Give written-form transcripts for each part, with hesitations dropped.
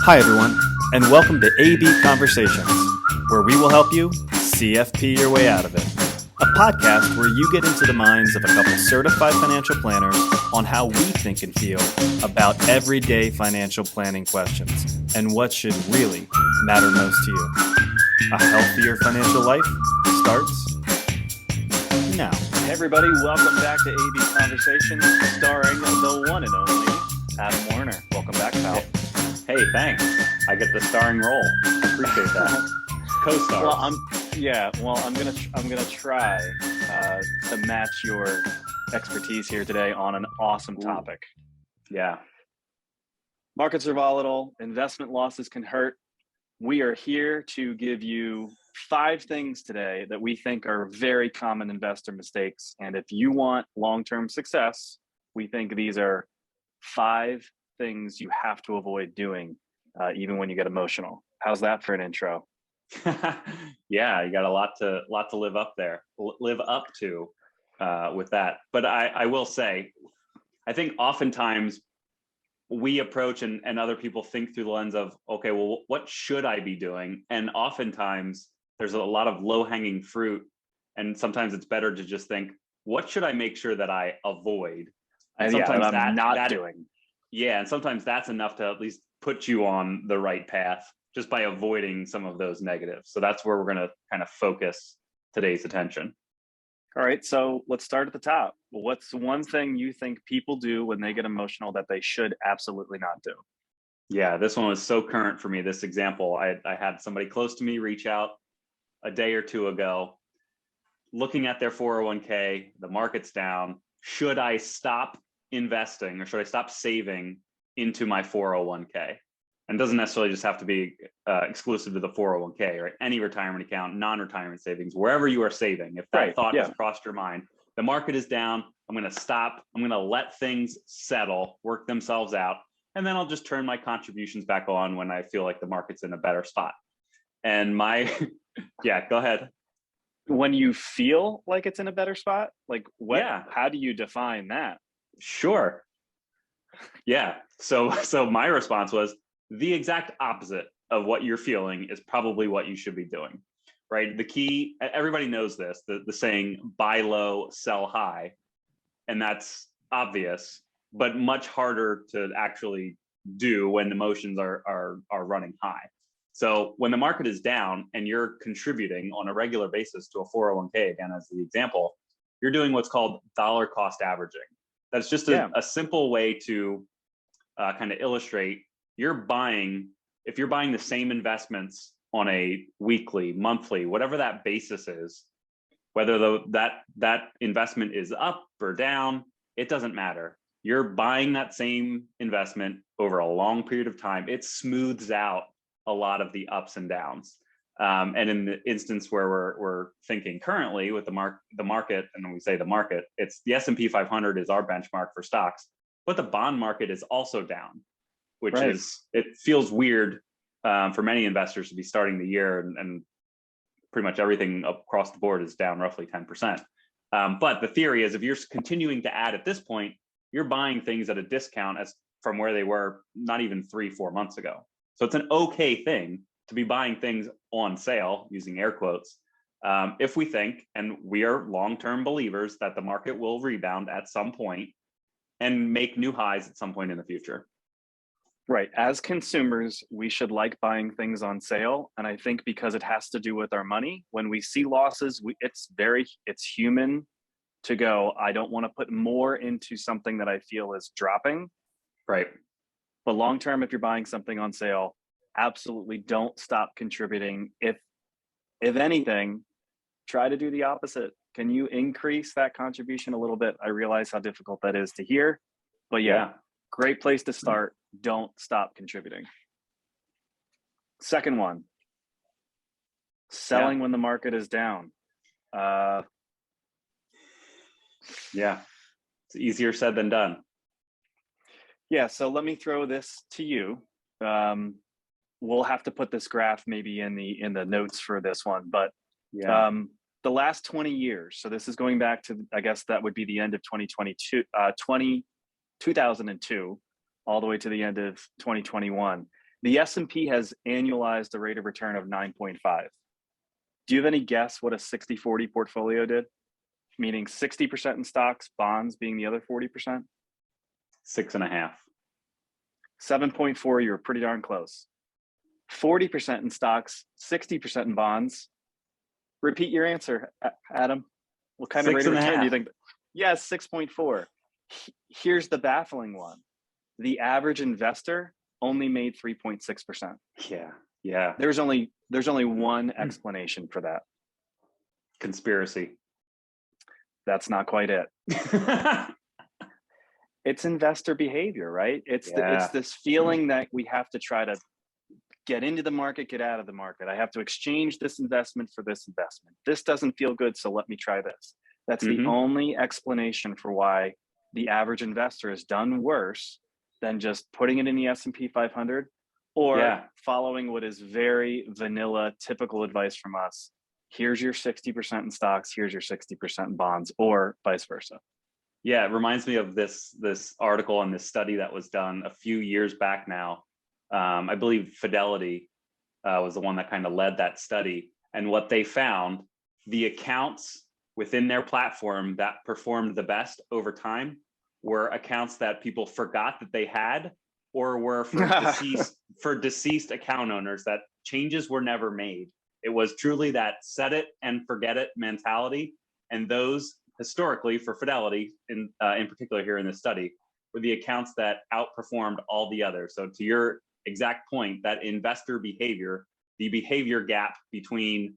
Hi, everyone, and welcome to AB Conversations, where we will help you CFP your way out of it. A podcast where you get into the minds of a couple certified financial planners on how we think and feel about everyday financial planning questions and what should really matter most to you. A healthier financial life starts now. Hey everybody, welcome back to AB Conversations, starring the one and only Adam Warner. Welcome back, pal. Hey, thanks. I get the starring role. Appreciate that. Co-star. Well, I'm gonna try to match your expertise here today on an awesome topic. Yeah. Markets are volatile. Investment losses can hurt. We are here to give you 5 things today that we think are very common investor mistakes. And if you want long-term success, we think these are 5 things you have to avoid doing, even when you get emotional. How's that for an intro? Yeah, you got a lot to live up to with that. But I will say, I think oftentimes we approach and other people think through the lens of, okay, well, what should I be doing? And oftentimes there's a lot of low-hanging fruit. And sometimes it's better to just think, what should I make sure that I avoid? And sometimes I'm not doing. Yeah, and sometimes that's enough to at least put you on the right path just by avoiding some of those negatives. So that's where we're going to kind of focus today's attention. All right, so let's start at the top. What's one thing you think people do when they get emotional that they should absolutely not do? Yeah, this one was so current for me. This example, I had somebody close to me reach out a day or two ago, looking at their 401k, the market's down. Should I stop investing or should I stop saving into my 401k? And it doesn't necessarily just have to be exclusive to the 401k, right? Any retirement account, non-retirement savings, wherever you are saving. If that thought has crossed your mind, the market is down, I'm going to stop. I'm going to let things settle, work themselves out. And then I'll just turn my contributions back on when I feel like the market's in a better spot. And yeah, go ahead. When you feel like it's in a better spot, like what? Yeah. How do you define that? Sure. Yeah. So my response was the exact opposite of what you're feeling is probably what you should be doing, right? The key, everybody knows this, the saying, buy low, sell high. And that's obvious, but much harder to actually do when emotions are running high. So when the market is down and you're contributing on a regular basis to a 401k, again, as the example, you're doing what's called dollar cost averaging. That's just a simple way to kind of illustrate if you're buying the same investments on a weekly, monthly, whatever that basis is, whether that investment is up or down, it doesn't matter. You're buying that same investment over a long period of time. It smooths out a lot of the ups and downs. And in the instance where we're thinking currently with the market, and when we say the market, it's the S&P 500 is our benchmark for stocks, but the bond market is also down, which it feels weird for many investors to be starting the year and pretty much everything across the board is down roughly 10%. But the theory is if you're continuing to add at this point, you're buying things at a discount as from where they were not even 3-4 months ago. So it's an okay thing to be buying things on sale, using air quotes, if we think, and we are long-term believers that the market will rebound at some point and make new highs at some point in the future. Right. As consumers, we should like buying things on sale. And I think because it has to do with our money, when we see losses, it's human to go, I don't want to put more into something that I feel is dropping. Right. But long-term, if you're buying something on sale, absolutely don't stop contributing. If anything, try to do the opposite. Can you increase that contribution a little bit? I realize how difficult that is to hear, but yeah. Great place to start. Don't stop contributing. Second one, selling when the market is down. Yeah, it's easier said than done. Yeah, so let me throw this to you. We'll have to put this graph maybe in the notes for this one, but the last 20 years. So this is going back to, I guess that would be the end of 2002, all the way to the end of 2021. The S&P has annualized a rate of return of 9.5. Do you have any guess what a 60-40 portfolio did? Meaning 60% in stocks, bonds being the other 40%? 6.5. 7.4, you were pretty darn close. 40% in stocks, 60% in bonds. Repeat your answer, Adam. What kind of rate of return do you think? Yes, 6.4. Here's the baffling one. The average investor only made 3.6%. Yeah. There's only one explanation for that. Conspiracy. That's not quite it. It's investor behavior, right? It's this feeling that we have to try to get into the market, get out of the market. I have to exchange this investment for this investment. This doesn't feel good, so let me try this. That's the only explanation for why the average investor has done worse than just putting it in the S&P 500 or following what is very vanilla, typical advice from us. Here's your 60% in stocks, here's your 60% in bonds, or vice versa. Yeah, it reminds me of this article and this study that was done a few years back now. I believe Fidelity was the one that kind of led that study. And what they found, the accounts within their platform that performed the best over time were accounts that people forgot that they had, or were for deceased account owners, that changes were never made. It was truly that set it and forget it mentality. And those historically for Fidelity in particular here in this study were the accounts that outperformed all the others. So to your exact point, that investor behavior, the behavior gap between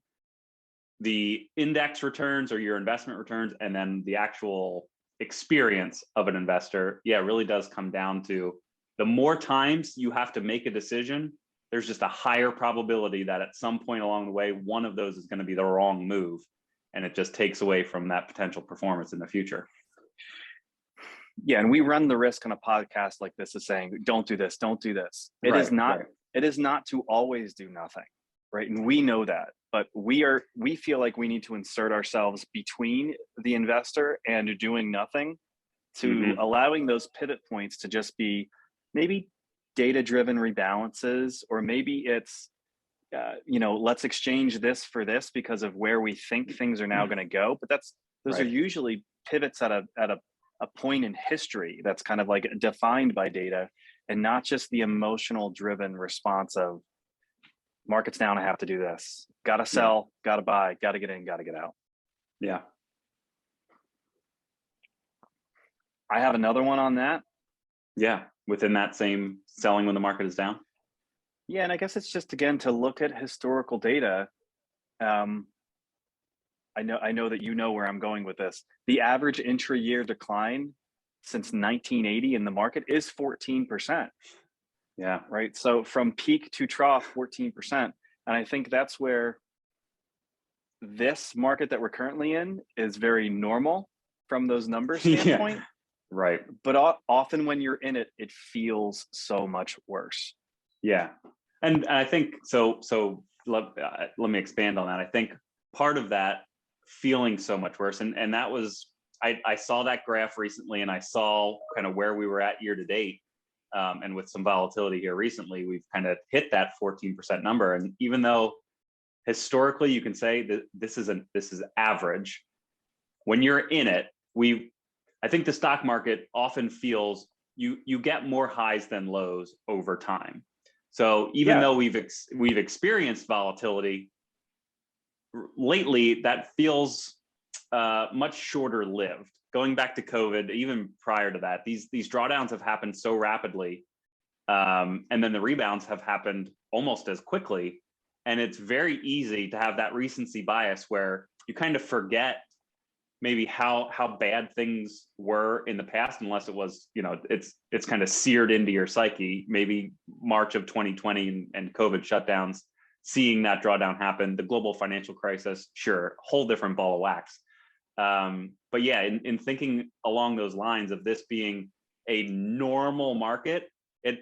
the index returns or your investment returns and then the actual experience of an investor, really does come down to the more times you have to make a decision, there's just a higher probability that at some point along the way, one of those is going to be the wrong move. And it just takes away from that potential performance in the future. Yeah, and we run the risk on a podcast like this of saying, don't do this, don't do this. It is not to always do nothing, right? And we know that, but we feel like we need to insert ourselves between the investor and doing nothing to allowing those pivot points to just be maybe data-driven rebalances, or maybe it's, let's exchange this for this because of where we think things are now going to go. But those are usually pivots at a point in history that's kind of like defined by data, and not just the emotional driven response of market's down, I have to do this. Got to sell, got to buy, got to get in, got to get out. Yeah. I have another one on that. Yeah. Within that same selling when the market is down. Yeah. And I guess it's just, again, to look at historical data. I know that you know where I'm going with this. The average intra-year decline since 1980 in the market is 14%. Yeah. Right. So from peak to trough, 14%. And I think that's where this market that we're currently in is very normal from those numbers standpoint. Right. But often when you're in it, it feels so much worse. Yeah. And I think, so let me expand on that. I think part of that feeling so much worse, and that was, I saw that graph recently, and I saw kind of where we were at year to date. And with some volatility here recently, we've kind of hit that 14% number. And even though historically you can say that this is average, when you're in it, I think the stock market often feels you get more highs than lows over time. So even though we've experienced volatility lately, that feels much shorter lived. Going back to COVID, even prior to that, these drawdowns have happened so rapidly, and then the rebounds have happened almost as quickly. And it's very easy to have that recency bias where you kind of forget maybe how bad things were in the past, unless it was, it's kind of seared into your psyche. Maybe March of 2020 and COVID shutdowns, seeing that drawdown happen, the global financial crisis, sure, whole different ball of wax. But yeah, in thinking along those lines of this being a normal market, I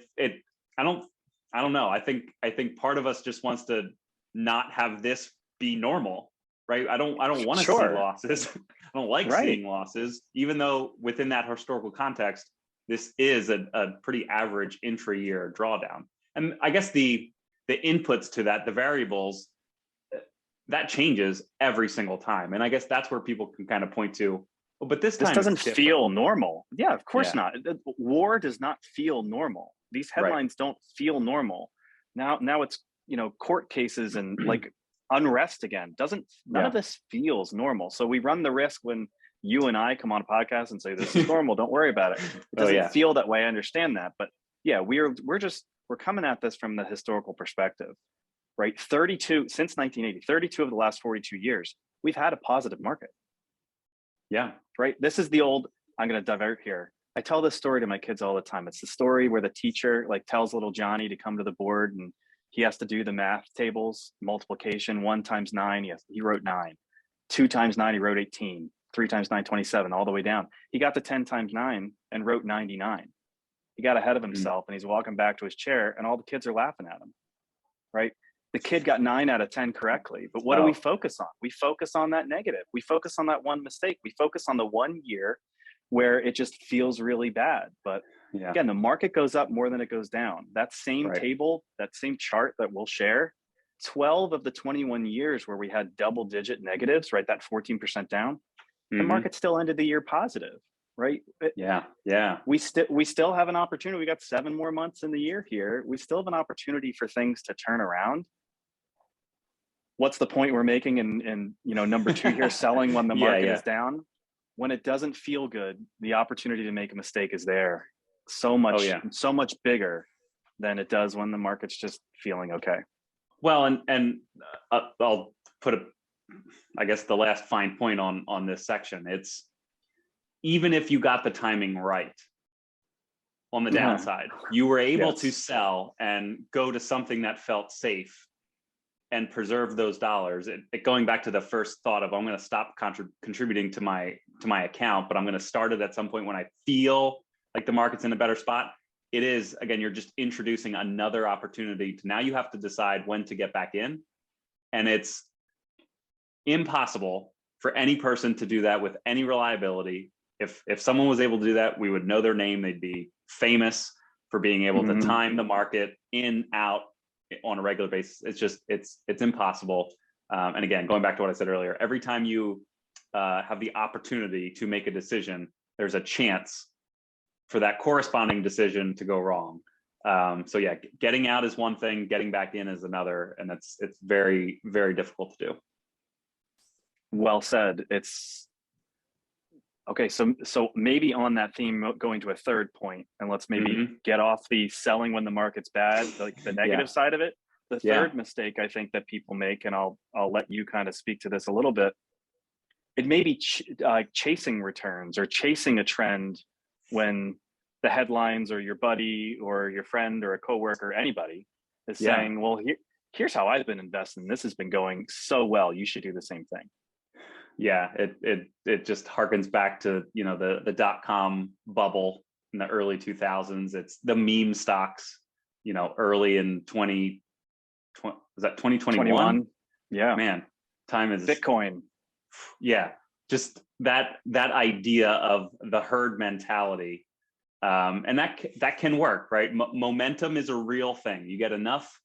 don't know. I think part of us just wants to not have this be normal, right? I don't want to see losses. I don't like seeing losses, even though within that historical context, this is a pretty average intra-year drawdown. And I guess the inputs to that, the variables, that changes every single time. And I guess that's where people can kind of point to, oh, but this time doesn't feel normal. Yeah, of course not. War does not feel normal. These headlines don't feel normal. Now it's, court cases and like unrest again. None of this feels normal. So we run the risk when you and I come on a podcast and say, this is normal, don't worry about it. It doesn't feel that way. I understand that. But yeah, we're coming at this from the historical perspective, right? Since 1980, 32 of the last 42 years, we've had a positive market. Yeah. Right. This is I'm going to divert here. I tell this story to my kids all the time. It's the story where the teacher tells little Johnny to come to the board and he has to do the math tables, multiplication, 1 times 9. He wrote 9, 2 times 9, he wrote 18, 3 times 9, 27, all the way down. He got to 10 times 9 and wrote 99. He got ahead of himself and he's walking back to his chair and all the kids are laughing at him. Right. The kid got 9 out of 10 correctly. But what do we focus on? We focus on that negative. We focus on that one mistake. We focus on the 1 year where it just feels really bad. But again, the market goes up more than it goes down. That same table, that same chart that we'll share, 12 of the 21 years where we had double-digit negatives, right? That 14% down, the market still ended the year positive, right? We still have an opportunity. We got 7 more months in the year here. We still have an opportunity for things to turn around. What's the point we're making in number 2 here, selling when the market is down? When it doesn't feel good, the opportunity to make a mistake is there so much bigger than it does when the market's just feeling okay. Well, and I'll put I guess the last fine point on this section. It's even if you got the timing right on the downside, you were able to sell and go to something that felt safe and preserve those dollars. Going back to the first thought of, I'm going to stop contributing to my account, but I'm going to start it at some point when I feel like the market's in a better spot. It is, again, you're just introducing another opportunity to, now you have to decide when to get back in. And it's impossible for any person to do that with any reliability. If someone was able to do that, we would know their name. They'd be famous for being able to time the market in, out, on a regular basis. It's impossible. And again, going back to what I said earlier, every time you have the opportunity to make a decision, there's a chance for that corresponding decision to go wrong. So yeah, getting out is one thing, getting back in is another, and it's very, very difficult to do. Well said. It's okay. So maybe on that theme, going to a third point, and let's maybe get off the selling when the market's bad, like the negative side of it. The third mistake I think that people make, and I'll let you kind of speak to this a little bit. It may be chasing returns or chasing a trend when the headlines or your buddy or your friend or a coworker or anybody is saying, well, here's how I've been investing. This has been going so well. You should do the same thing. Yeah, it just harkens back to, the dot-com bubble in the early 2000s. It's the meme stocks, early in 2021? Yeah, man, time is Bitcoin. Yeah, just that idea of the herd mentality, and that can work, right? Momentum is a real thing. You get enough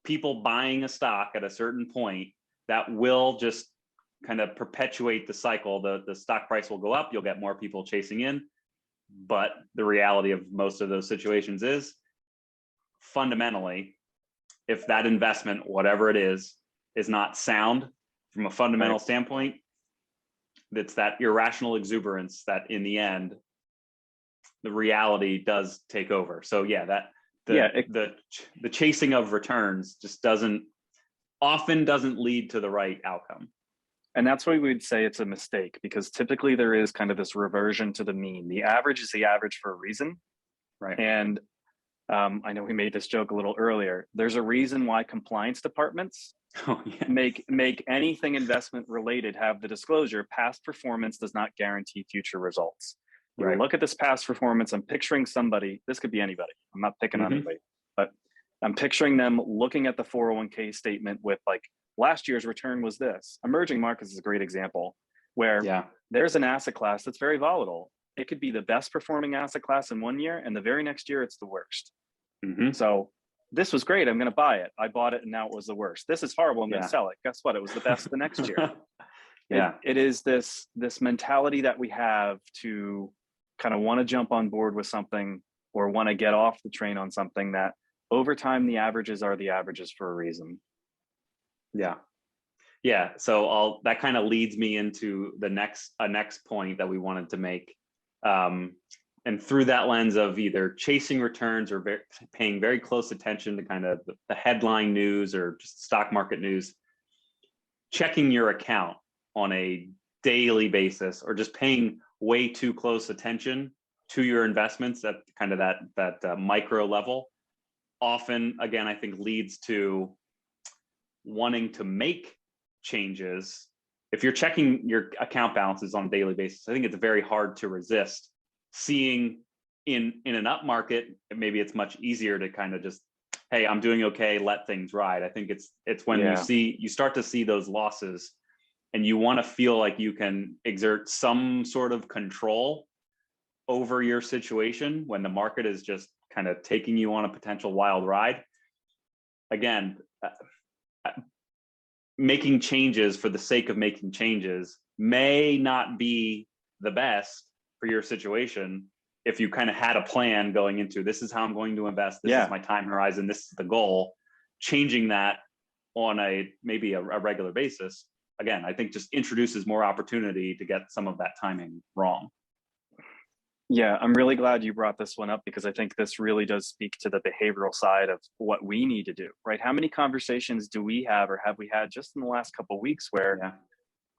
people buying a stock at a certain point that will just kind of perpetuate the cycle. The stock price will go up, you'll get more people chasing in. But the reality of most of those situations is, fundamentally, if that investment, whatever it is not sound from a fundamental standpoint, it's that irrational exuberance that in the end, the reality does take over. So yeah, the chasing of returns just often doesn't lead to the right outcome. And that's why we would say it's a mistake, because typically there is kind of this reversion to the mean. The average is the average for a reason. Right. And I know we made this joke a little earlier. There's a reason why compliance departments make anything investment related have the disclosure, past performance does not guarantee future results. You look at this past performance, I'm picturing somebody, this could be anybody, I'm not picking on anybody, but I'm picturing them looking at the 401k statement with last year's return was this. Emerging markets is a great example where there's an asset class that's very volatile. It could be the best performing asset class in one year, and the very next year it's the worst. So this was great, I'm going to buy it. I bought it and now it was the worst. This is horrible, I'm going to sell it. Guess what? It was the best the next year. It is this mentality that we have to kind of want to jump on board with something or want to get off the train on something that over time, the averages are the averages for a reason. Yeah. So that kind of leads me into the next point that we wanted to make. And through that lens of either chasing returns or paying very close attention to kind of the headline news or just stock market news, checking your account on a daily basis or just paying way too close attention to your investments at kind of that micro level often, again, I think leads to wanting to make changes. If you're checking your account balances on a daily basis, I think it's very hard to resist seeing in an up market. Maybe it's much easier to kind of just, hey, I'm doing okay, let things ride. I think it's when you start to see those losses and you want to feel like you can exert some sort of control over your situation when the market is just kind of taking you on a potential wild ride. Again, making changes for the sake of making changes may not be the best for your situation. If you kind of had a plan going into, this is how I'm going to invest, this is my time horizon, this is the goal, changing that on maybe a regular basis, again, I think just introduces more opportunity to get some of that timing wrong. Yeah, I'm really glad you brought this one up because I think this really does speak to the behavioral side of what we need to do, right? How many conversations do we have or have we had just in the last couple of weeks where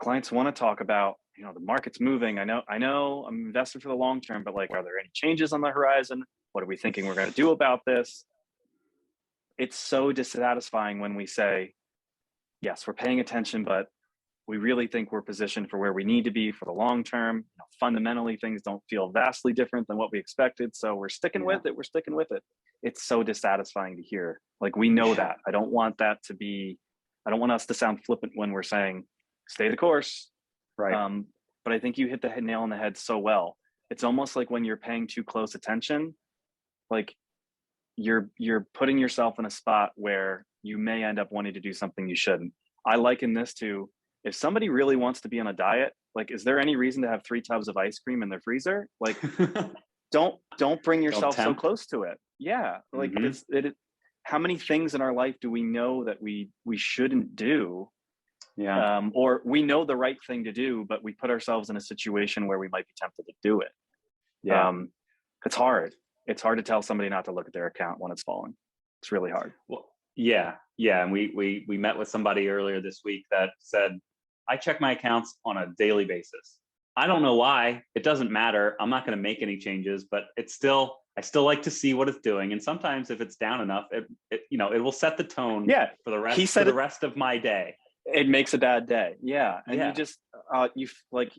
clients want to talk about, the market's moving. I know I'm invested for the long term, but like, are there any changes on the horizon? What are we thinking we're going to do about this? It's so dissatisfying when we say, yes, we're paying attention, but we really think we're positioned for where we need to be for the long term. Fundamentally, things don't feel vastly different than what we expected. So we're sticking with it. We're sticking with it. It's so dissatisfying to hear. Like, we know that. I don't want us to sound flippant when we're saying, stay the course. Right. But I think you hit the nail on the head so well. It's almost like when you're paying too close attention, like you're putting yourself in a spot where you may end up wanting to do something you shouldn't. I liken this to, if somebody really wants to be on a diet, like, is there any reason to have 3 tubs of ice cream in their freezer? Like, don't bring yourself so close to it. Yeah. Like, how many things in our life do we know that we shouldn't do? Yeah. Or we know the right thing to do, but we put ourselves in a situation where we might be tempted to do it. Yeah. It's hard. It's hard to tell somebody not to look at their account when it's falling. It's really hard. Well, yeah. And we met with somebody earlier this week that said, I check my accounts on a daily basis. I don't know why. It doesn't matter. I'm not going to make any changes, but I still like to see what it's doing. And sometimes if it's down enough, it will set the tone for the rest of my day. It makes a bad day. Yeah. And you just, you like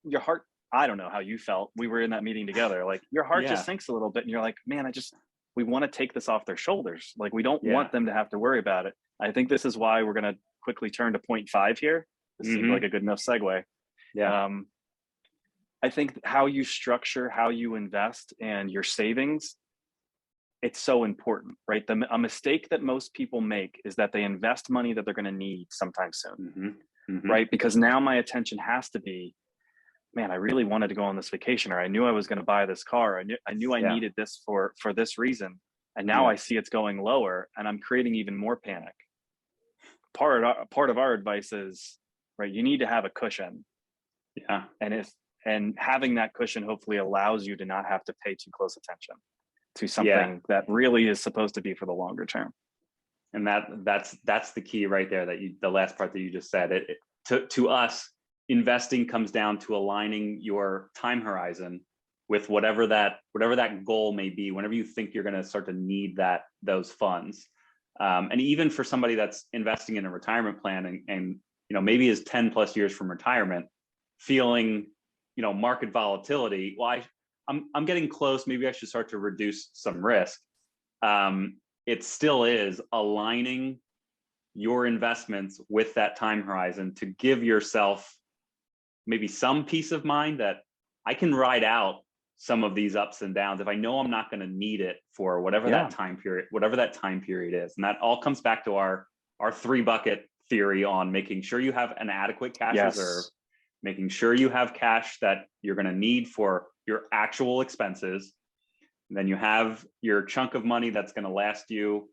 your heart, I don't know how you felt. We were in that meeting together. Like, your heart just sinks a little bit and you're like, man, we want to take this off their shoulders. Like, we don't want them to have to worry about it. I think this is why we're going to quickly turn to point 5 here. This seemed like a good enough segue. Yeah. I think how you structure, how you invest and your savings, it's so important, right? A mistake that most people make is that they invest money that they're going to need sometime soon, right? Because now my attention has to be, man, I really wanted to go on this vacation, or I knew I was going to buy this car. I knew I needed this for this reason. And now I see it's going lower and I'm creating even more panic. Part of our advice is, right, you need to have a cushion. Yeah. And having that cushion hopefully allows you to not have to pay too close attention to something that really is supposed to be for the longer term. And that's the key right there, the last part that you just said. To us, investing comes down to aligning your time horizon with whatever that goal may be, whenever you think you're going to start to need those funds. And even for somebody that's investing in a retirement plan and maybe is 10 plus years from retirement, feeling, market volatility. Well, I'm getting close. Maybe I should start to reduce some risk. It still is aligning your investments with that time horizon to give yourself maybe some peace of mind that I can ride out some of these ups and downs if I know I'm not going to need it for whatever that time period is. And that all comes back to our 3-bucket theory on making sure you have an adequate cash reserve, making sure you have cash that you're going to need for your actual expenses. And then you have your chunk of money that's going to last you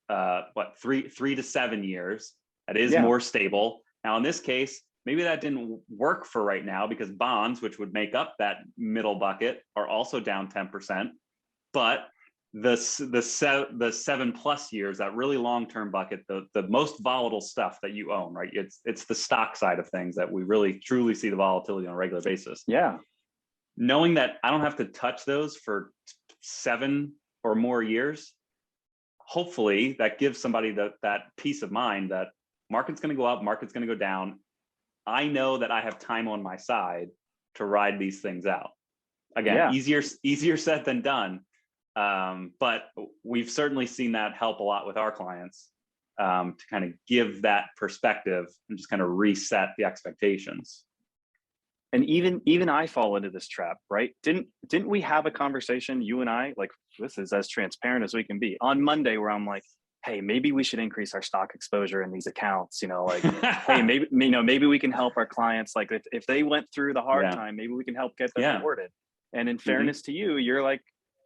3 to 7 years. That is more stable. Now, in this case, maybe that didn't work for right now because bonds, which would make up that middle bucket, are also down 10%. But the 7+ years, that really long-term bucket, the most volatile stuff that you own, right? It's the stock side of things that we really truly see the volatility on a regular basis. Yeah. Knowing that I don't have to touch those for 7 or more years, hopefully that gives somebody that peace of mind that market's going to go up, market's going to go down. I know that I have time on my side to ride these things out. Again, easier said than done. But we've certainly seen that help a lot with our clients to kind of give that perspective and just kind of reset the expectations. And even I fall into this trap, right? Didn't we have a conversation, you and I, like, this is as transparent as we can be, on Monday, where I'm like, hey, maybe we should increase our stock exposure in these accounts, like, hey, maybe we can help our clients. Like if they went through the hard time, maybe we can help get them rewarded. And in fairness to you, you're like,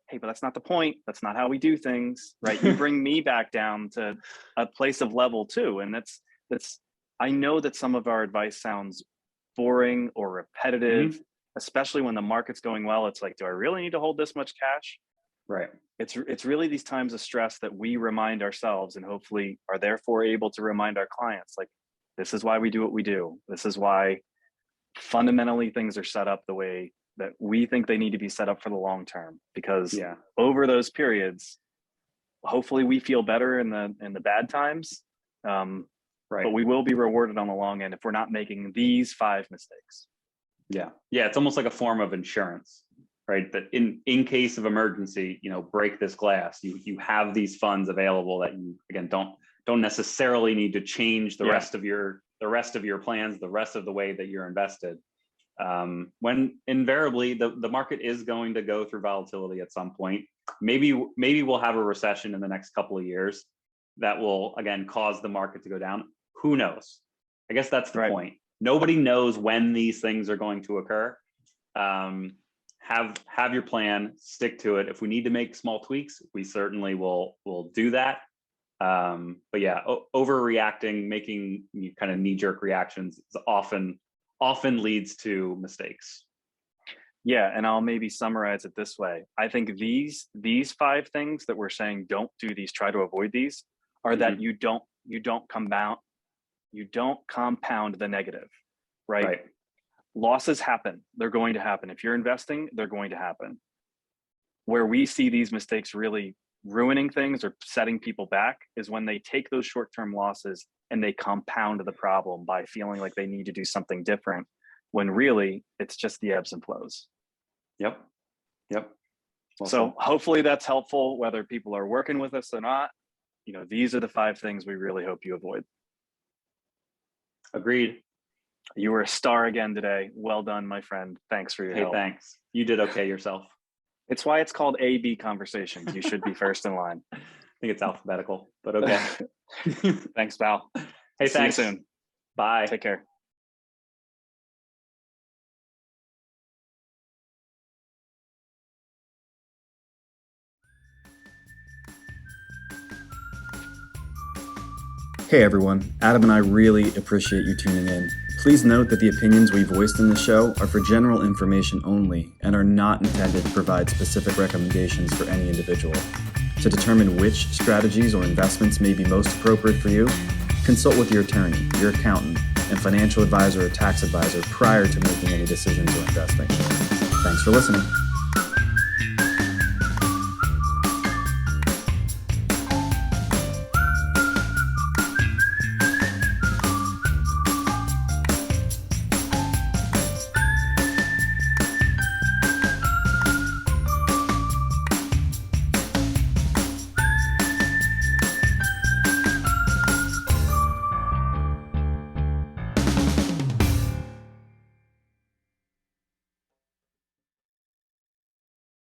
hey, but that's not the point. That's not how we do things, right? You bring me back down to a place of level too. And that's, I know that some of our advice sounds boring or repetitive, especially when the market's going well. It's like, do I really need to hold this much cash? Right. It's really these times of stress that we remind ourselves and hopefully are therefore able to remind our clients, like, this is why we do what we do. This is why fundamentally things are set up the way that we think they need to be set up for the long term, because over those periods, hopefully we feel better in the bad times. But we will be rewarded on the long end if we're not making these 5 mistakes. Yeah. It's almost like a form of insurance, right? That in case of emergency, break this glass. You have these funds available that you, again, don't necessarily need to change the rest of your plans, the rest of the way that you're invested. When invariably the market is going to go through volatility at some point. Maybe we'll have a recession in the next couple of years that will again cause the market to go down. Who knows? I guess that's the point. Nobody knows when these things are going to occur. Have your plan, stick to it. If we need to make small tweaks, we certainly will do that. But yeah, overreacting, making kind of knee-jerk reactions is often leads to mistakes. Yeah, and I'll maybe summarize it this way. I think these 5 things that we're saying, don't do these, try to avoid these, are that you don't compound the negative, right? Losses happen. They're going to happen. If you're investing, they're going to happen. Where we see these mistakes really ruining things or setting people back is when they take those short-term losses and they compound the problem by feeling like they need to do something different, when really it's just the ebbs and flows. Yep. So hopefully that's helpful, whether people are working with us or not. These are the 5 things we really hope you avoid. Agreed. You were a star again today. Well done, my friend. Thanks for your help. Hey, thanks. You did okay yourself. It's why it's called AB Conversations. You should be first in line. I think it's alphabetical, but okay. Thanks, pal. Hey, See thanks. you soon. Bye. Take care. Hey everyone, Adam and I really appreciate you tuning in. Please note that the opinions we voiced in the show are for general information only and are not intended to provide specific recommendations for any individual. To determine which strategies or investments may be most appropriate for you, consult with your attorney, your accountant, and financial advisor or tax advisor prior to making any decisions or investing. Thanks for listening.